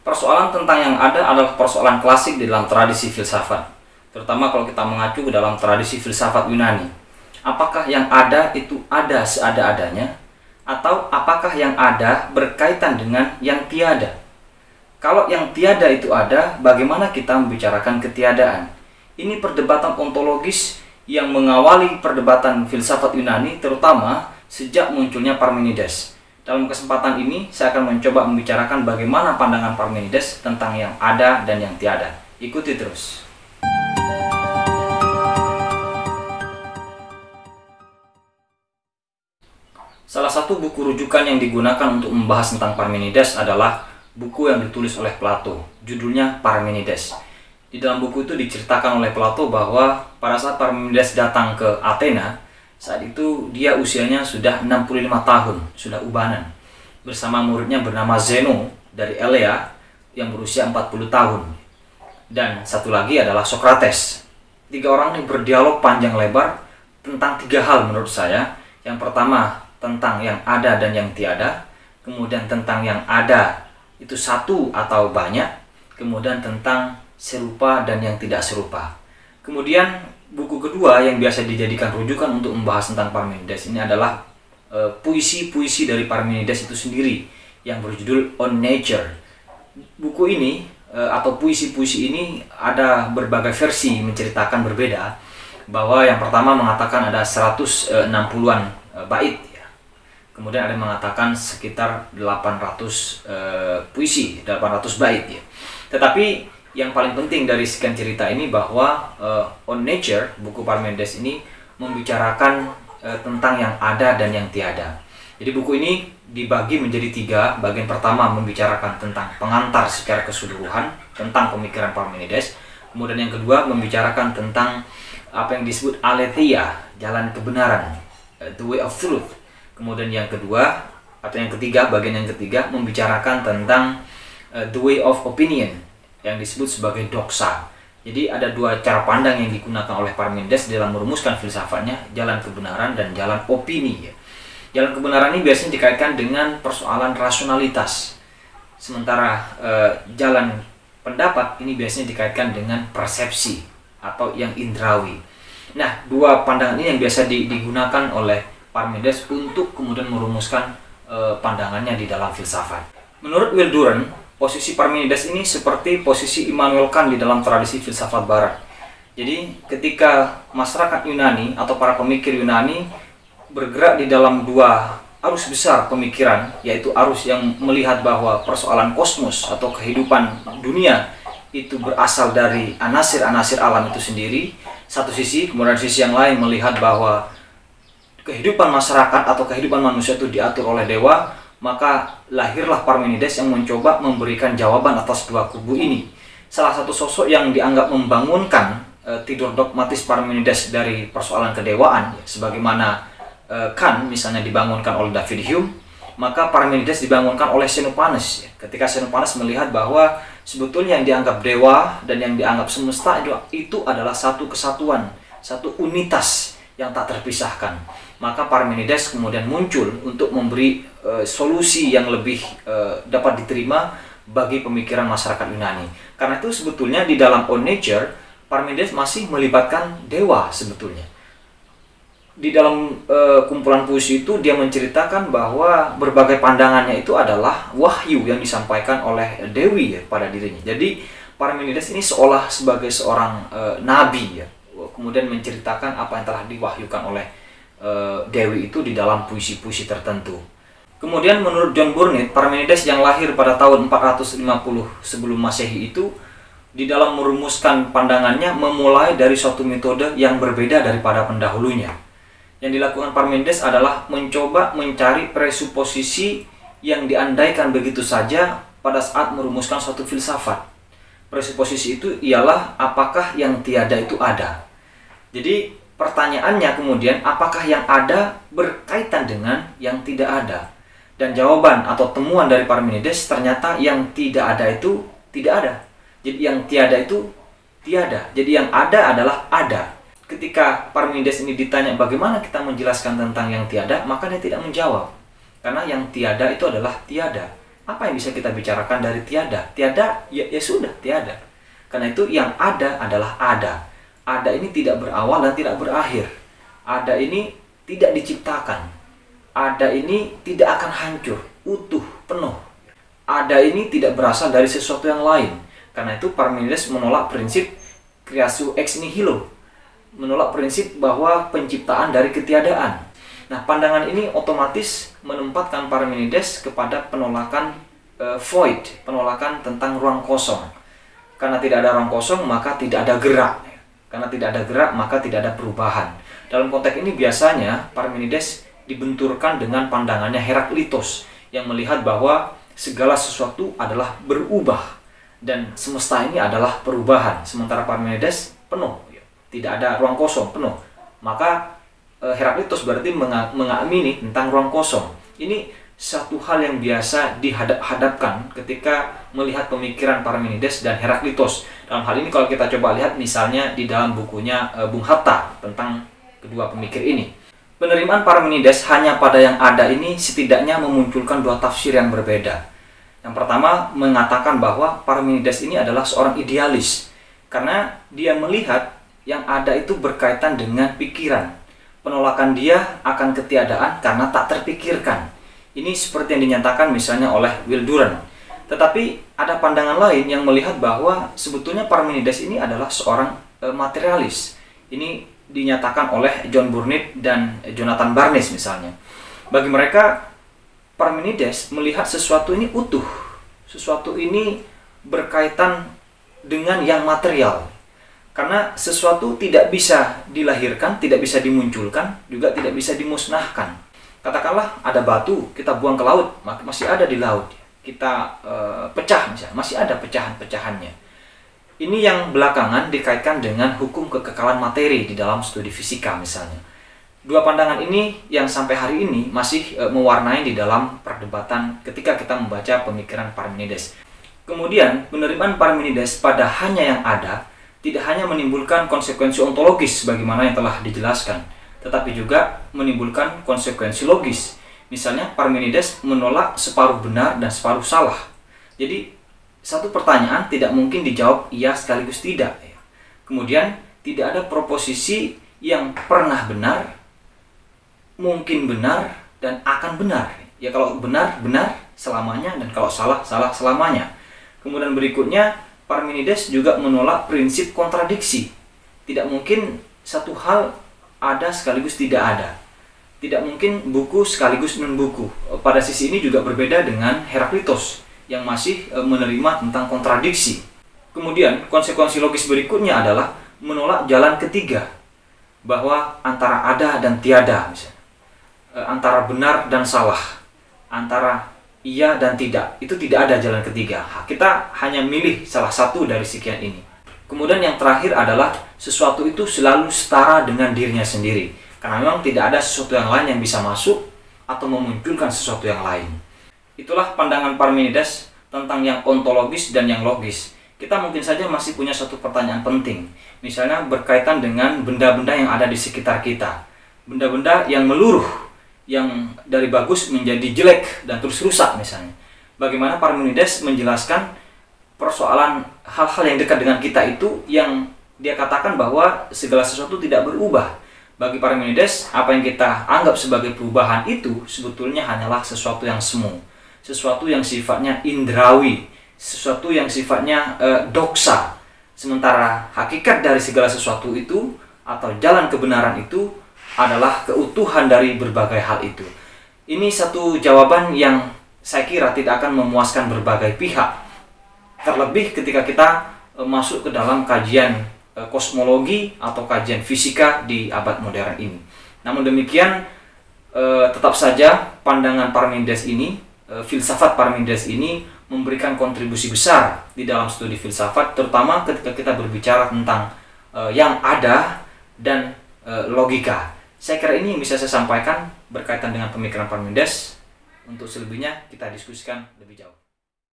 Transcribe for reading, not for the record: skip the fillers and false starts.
Persoalan tentang yang ada adalah persoalan klasik di dalam tradisi filsafat, terutama kalau kita mengacu ke dalam tradisi filsafat Yunani. Apakah yang ada itu ada seada-adanya, atau apakah yang ada berkaitan dengan yang tiada? Kalau yang tiada itu ada, bagaimana kita membicarakan ketiadaan? Ini perdebatan ontologis yang mengawali perdebatan filsafat Yunani, terutama sejak munculnya Parmenides. Dalam kesempatan ini, saya akan mencoba membicarakan bagaimana pandangan Parmenides tentang yang ada dan yang tiada. Ikuti terus. Salah satu buku rujukan yang digunakan untuk membahas tentang Parmenides adalah buku yang ditulis oleh Plato, judulnya Parmenides. Di dalam buku itu diceritakan oleh Plato bahwa pada saat Parmenides datang ke Athena, saat itu dia usianya sudah 65 tahun, sudah ubanan. Bersama muridnya bernama Zeno dari Elea yang berusia 40 tahun. Dan satu lagi adalah Socrates. Tiga orang ini berdialog panjang lebar tentang tiga hal menurut saya. Yang pertama tentang yang ada dan yang tiada. Kemudian tentang yang ada itu satu atau banyak. Kemudian tentang serupa dan yang tidak serupa. Kemudian buku kedua yang biasa dijadikan rujukan untuk membahas tentang Parmenides ini adalah puisi-puisi dari Parmenides itu sendiri yang berjudul On Nature. Buku ini atau puisi-puisi ini ada berbagai versi menceritakan berbeda, bahwa yang pertama mengatakan ada 160-an bait ya. Kemudian ada yang mengatakan sekitar 800 puisi, 800 bait ya. Tetapi yang paling penting dari sekian cerita ini bahwa On Nature, buku Parmenides ini membicarakan tentang yang ada dan yang tiada. Jadi buku ini dibagi menjadi tiga. Bagian pertama membicarakan tentang pengantar secara keseluruhan tentang pemikiran Parmenides. Kemudian yang kedua membicarakan tentang apa yang disebut aletheia, jalan kebenaran, the way of truth. Kemudian yang kedua atau yang ketiga, bagian yang ketiga membicarakan tentang the way of opinion, yang disebut sebagai doxa. Jadi ada dua cara pandang yang digunakan oleh Parmenides dalam merumuskan filsafatnya, jalan kebenaran dan jalan opini. Jalan kebenaran ini biasanya dikaitkan dengan persoalan rasionalitas, sementara jalan pendapat ini biasanya dikaitkan dengan persepsi atau yang indrawi. Nah, dua pandangan ini yang biasa digunakan oleh Parmenides untuk kemudian merumuskan pandangannya di dalam filsafat. Menurut Will Durant, posisi Parmenides ini seperti posisi Immanuel Kant di dalam tradisi filsafat barat. Jadi ketika masyarakat Yunani atau para pemikir Yunani bergerak di dalam dua arus besar pemikiran, yaitu arus yang melihat bahwa persoalan kosmos atau kehidupan dunia itu berasal dari anasir-anasir alam itu sendiri, satu sisi, kemudian sisi yang lain melihat bahwa kehidupan masyarakat atau kehidupan manusia itu diatur oleh dewa. Maka lahirlah Parmenides yang mencoba memberikan jawaban atas dua kubu ini. Salah satu sosok yang dianggap membangunkan tidur dogmatis Parmenides dari persoalan kedewaan, ya, sebagaimana Kant misalnya dibangunkan oleh David Hume, maka Parmenides dibangunkan oleh Xenopanes. Ya. Ketika Xenopanes melihat bahwa sebetulnya yang dianggap dewa dan yang dianggap semesta itu adalah satu kesatuan, satu unitas yang tak terpisahkan. Maka Parmenides kemudian muncul untuk memberi solusi yang lebih dapat diterima bagi pemikiran masyarakat Yunani. Karena itu sebetulnya di dalam On Nature, Parmenides masih melibatkan dewa sebetulnya. Di dalam kumpulan puisi itu dia menceritakan bahwa berbagai pandangannya itu adalah wahyu yang disampaikan oleh Dewi ya, pada dirinya. Jadi Parmenides ini seolah sebagai seorang nabi ya, kemudian menceritakan apa yang telah diwahyukan oleh Dewi itu di dalam puisi-puisi tertentu. Kemudian menurut John Burnet, Parmenides yang lahir pada tahun 450 sebelum Masehi itu di dalam merumuskan pandangannya memulai dari suatu metode yang berbeda daripada pendahulunya. Yang dilakukan Parmenides adalah mencoba mencari presuposisi yang diandaikan begitu saja pada saat merumuskan suatu filsafat. Presuposisi itu ialah apakah yang tiada itu ada. Jadi pertanyaannya kemudian, apakah yang ada berkaitan dengan yang tidak ada? Dan jawaban atau temuan dari Parmenides ternyata yang tidak ada itu tidak ada. Jadi yang tiada itu tiada. Jadi yang ada adalah ada. Ketika Parmenides ini ditanya bagaimana kita menjelaskan tentang yang tiada, maka dia tidak menjawab. Karena yang tiada itu adalah tiada. Apa yang bisa kita bicarakan dari tiada? Tiada, ya sudah, tiada. Karena itu yang ada adalah ada. Ada ini tidak berawal dan tidak berakhir. Ada ini tidak diciptakan. Ada ini tidak akan hancur, utuh, penuh. Ada ini tidak berasal dari sesuatu yang lain. Karena itu Parmenides menolak prinsip creatio ex nihilo. Menolak prinsip bahwa penciptaan dari ketiadaan. Nah, pandangan ini otomatis menempatkan Parmenides kepada penolakan void, penolakan tentang ruang kosong. Karena tidak ada ruang kosong, maka tidak ada gerak. Karena tidak ada gerak, maka tidak ada perubahan. Dalam konteks ini biasanya Parmenides dibenturkan dengan pandangannya Heraklitos yang melihat bahwa segala sesuatu adalah berubah dan semesta ini adalah perubahan. Sementara Parmenides penuh, tidak ada ruang kosong, penuh. Maka Heraklitos berarti mengamini tentang ruang kosong. Ini satu hal yang biasa dihadap-hadapkan ketika melihat pemikiran Parmenides dan Heraklitos. Dalam hal ini kalau kita coba lihat misalnya di dalam bukunya Bung Hatta tentang kedua pemikir ini. Penerimaan Parmenides hanya pada yang ada ini setidaknya memunculkan dua tafsir yang berbeda. Yang pertama mengatakan bahwa Parmenides ini adalah seorang idealis. Karena dia melihat yang ada itu berkaitan dengan pikiran. Penolakan dia akan ketiadaan karena tak terpikirkan. Ini seperti yang dinyatakan misalnya oleh Will Durant. Tetapi ada pandangan lain yang melihat bahwa sebetulnya Parmenides ini adalah seorang materialis. Ini dinyatakan oleh John Burnet dan Jonathan Barnes misalnya. Bagi mereka, Parmenides melihat sesuatu ini utuh. Sesuatu ini berkaitan dengan yang material. Karena sesuatu tidak bisa dilahirkan, tidak bisa dimunculkan, juga tidak bisa dimusnahkan. Katakanlah ada batu, kita buang ke laut, maka masih ada di laut. Kita pecah misalnya, masih ada pecahan-pecahannya. Ini yang belakangan dikaitkan dengan hukum kekekalan materi di dalam studi fisika misalnya. Dua pandangan ini yang sampai hari ini masih mewarnai di dalam perdebatan ketika kita membaca pemikiran Parmenides. Kemudian penerimaan Parmenides pada hanya yang ada tidak hanya menimbulkan konsekuensi ontologis sebagaimana yang telah dijelaskan, tetapi juga menimbulkan konsekuensi logis. Misalnya Parmenides menolak separuh benar dan separuh salah. Jadi satu pertanyaan tidak mungkin dijawab iya sekaligus tidak. Kemudian tidak ada proposisi yang pernah benar, mungkin benar, dan akan benar. Ya kalau benar, benar selamanya, dan kalau salah, salah selamanya. Kemudian berikutnya Parmenides juga menolak prinsip kontradiksi. Tidak mungkin satu hal ada sekaligus tidak ada. Tidak mungkin buku sekaligus non-buku. Pada sisi ini juga berbeda dengan Heraklitos yang masih menerima tentang kontradiksi. Kemudian konsekuensi logis berikutnya adalah menolak jalan ketiga, bahwa antara ada dan tiada, misalnya. Antara benar dan salah, antara iya dan tidak, itu tidak ada jalan ketiga. Kita hanya milih salah satu dari sekian ini. Kemudian yang terakhir adalah sesuatu itu selalu setara dengan dirinya sendiri. Karena memang tidak ada sesuatu yang lain yang bisa masuk atau memunculkan sesuatu yang lain. Itulah pandangan Parmenides tentang yang ontologis dan yang logis. Kita mungkin saja masih punya satu pertanyaan penting. Misalnya berkaitan dengan benda-benda yang ada di sekitar kita. Benda-benda yang meluruh, yang dari bagus menjadi jelek dan terus rusak misalnya. Bagaimana Parmenides menjelaskan persoalan hal-hal yang dekat dengan kita itu yang dia katakan bahwa segala sesuatu tidak berubah. Bagi Parmenides, apa yang kita anggap sebagai perubahan itu sebetulnya hanyalah sesuatu yang semu, sesuatu yang sifatnya indrawi, sesuatu yang sifatnya doksa. Sementara hakikat dari segala sesuatu itu atau jalan kebenaran itu adalah keutuhan dari berbagai hal itu. Ini satu jawaban yang saya kira tidak akan memuaskan berbagai pihak. Terlebih ketika kita masuk ke dalam kajian kosmologi atau kajian fisika di abad modern ini. Namun demikian, tetap saja pandangan Parmenides ini, filsafat Parmenides ini memberikan kontribusi besar di dalam studi filsafat, terutama ketika kita berbicara tentang yang ada dan logika. Saya kira ini yang bisa saya sampaikan berkaitan dengan pemikiran Parmenides. Untuk selebihnya kita diskusikan lebih jauh.